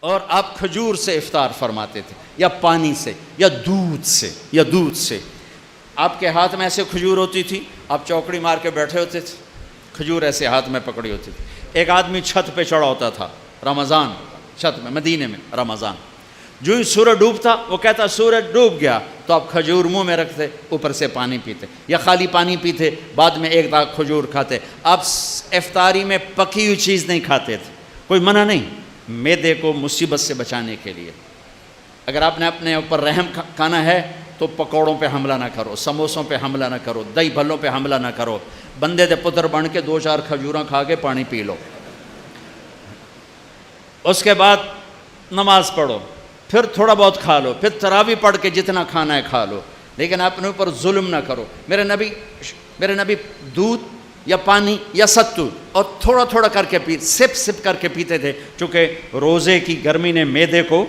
اور آپ کھجور سے افطار فرماتے تھے یا پانی سے یا دودھ سے آپ کے ہاتھ میں ایسے کھجور ہوتی تھی، آپ چوکڑی مار کے بیٹھے ہوتے تھے، کھجور ایسے ہاتھ میں پکڑی ہوتی تھی. ایک آدمی چھت پہ چڑھا ہوتا تھا رمضان، چھت میں مدینے میں رمضان، جو ہی سورج ڈوبتا وہ کہتا سورج ڈوب گیا، تو آپ کھجور منہ میں رکھتے، اوپر سے پانی پیتے یا خالی پانی پیتے، بعد میں ایک داغ کھجور کھاتے. آپ افطاری میں پکی ہوئی چیز نہیں کھاتے تھے، کوئی منع نہیں، معدے کو مصیبت سے بچانے کے لیے. اگر آپ نے اپنے اوپر رحم کھانا ہے تو پکوڑوں پہ حملہ نہ کرو، سموسوں پہ حملہ نہ کرو، دہی بھلوں پہ حملہ نہ کرو، بندے دے پتر بن کے 2-4 کھجوراں کھا کے پانی پی لو. اس کے بعد نماز پڑھو، پھر تھوڑا بہت کھا لو، پھر تراویح پڑھ کے جتنا کھانا ہے کھا لو، لیکن اپنے اوپر ظلم نہ کرو. میرے نبی دودھ یا پانی یا ستو اور تھوڑا تھوڑا کر کے سپ کر کے پیتے تھے، چونکہ روزے کی گرمی نے معدے کو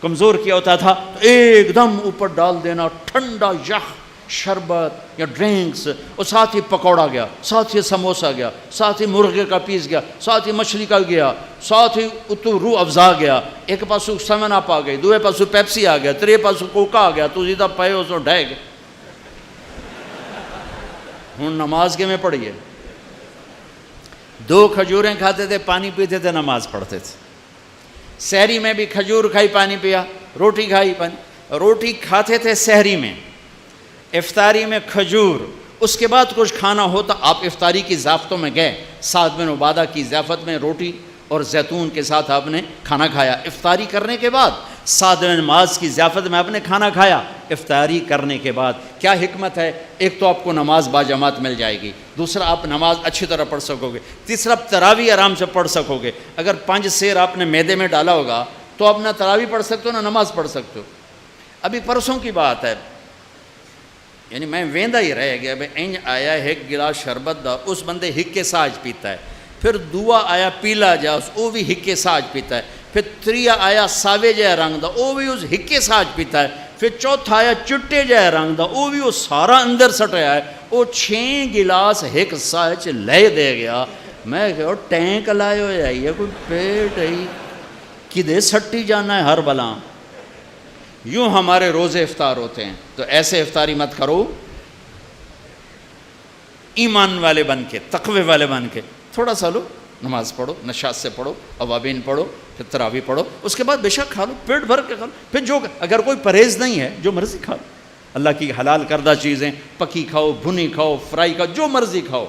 کمزور کیا ہوتا تھا. تو ایک دم اوپر ڈال دینا ٹھنڈا یخ شربت یا ڈرنکس، اور ساتھ ہی پکوڑا گیا، ساتھ ہی سموسا گیا، ساتھ ہی مرغے کا پیس گیا، ساتھ ہی مچھلی کا گیا، ساتھ ہی اتو روح افزا گیا، ایک پاسو سیون اپ آ گئی، دوے پاسو پیپسی آ گیا، ترے پاسو کوکا آ گیا، تو سیدھا پائے اس ڈھے گئے. ہوں نماز کے میں پڑھیے، 2 کھجوریں کھاتے تھے، پانی پیتے تھے، نماز پڑھتے تھے. سحری میں بھی کھجور کھائی، پانی پیا، روٹی کھائی، پانی. روٹی کھاتے تھے سحری میں، افطاری میں کھجور. اس کے بعد کچھ کھانا ہوتا، آپ افطاری کی ضیافتوں میں گئے، سعد بن عبادہ کی ضیافت میں روٹی اور زیتون کے ساتھ آپ نے کھانا کھایا. افطاری کرنے کے بعد سعد بن معاذ کی ضیافت میں آپ نے کھانا کھایا. افطاری کرنے کے بعد کیا حکمت ہے؟ ایک تو آپ کو نماز باجماعت مل جائے گی، دوسرا آپ نماز اچھی طرح پڑھ سکو گے، تیسرا آپ تراویح آرام سے پڑھ سکو گے. اگر 5 سیر آپ نے معدے میں ڈالا ہوگا تو آپ نہ تراویح پڑھ سکتے ہو نہ نماز پڑھ سکتے ہو. ابھی پرسوں کی بات ہے، یعنی میں ویندا ہی رہ گیا، بھئی انج آیا ایک گلاس شربت دا، اس بندے ہکے ساج پیتا ہے. پھر دوا آیا پیلا جا، وہ بھی ہکے ساج پیتا ہے. پھر تریا آیا ساوے جہ رنگ دا، وہ بھی اس ہکے ساج پیتا ہے. پھر چوتھا آیا چٹے جہ رنگ دا، وہ بھی وہ سارا اندر سٹیا ہے. وہ 6 گلاس ایک ساج لے دے گیا. میں کہو ٹینک لائے ہو جائیے، کوئی پیٹ ہے کدے سٹی جانا ہے ہر بلا. یوں ہمارے روزے افطار ہوتے ہیں. تو ایسے افطاری مت کرو، ایمان والے بن کے، تقوی والے بن کے. تھوڑا سا لو، نماز پڑھو، نشاط سے پڑھو، اوابین پڑھو، پھر تراویح پڑھو، اس کے بعد بے شک کھا لو، پیٹ بھر کے کھا لو. پھر جو اگر کوئی پرہیز نہیں ہے، جو مرضی کھا لو. اللہ کی حلال کردہ چیزیں پکی کھاؤ، بھنی کھاؤ، فرائی کھاؤ، جو مرضی کھاؤ.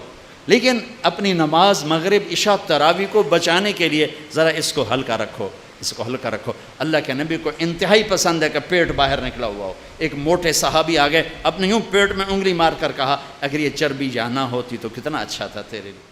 لیکن اپنی نماز مغرب عشاء تراویح کو بچانے کے لیے ذرا اس کو ہلکا رکھو، اس کو ہلکا رکھو. اللہ کے نبی کو انتہائی پسند ہے کہ پیٹ باہر نکلا ہوا ہو. ایک موٹے صحابی آ گئے، اپنے یوں پیٹ میں انگلی مار کر کہا، اگر یہ چربی جانا ہوتی تو کتنا اچھا تھا تیرے لیے.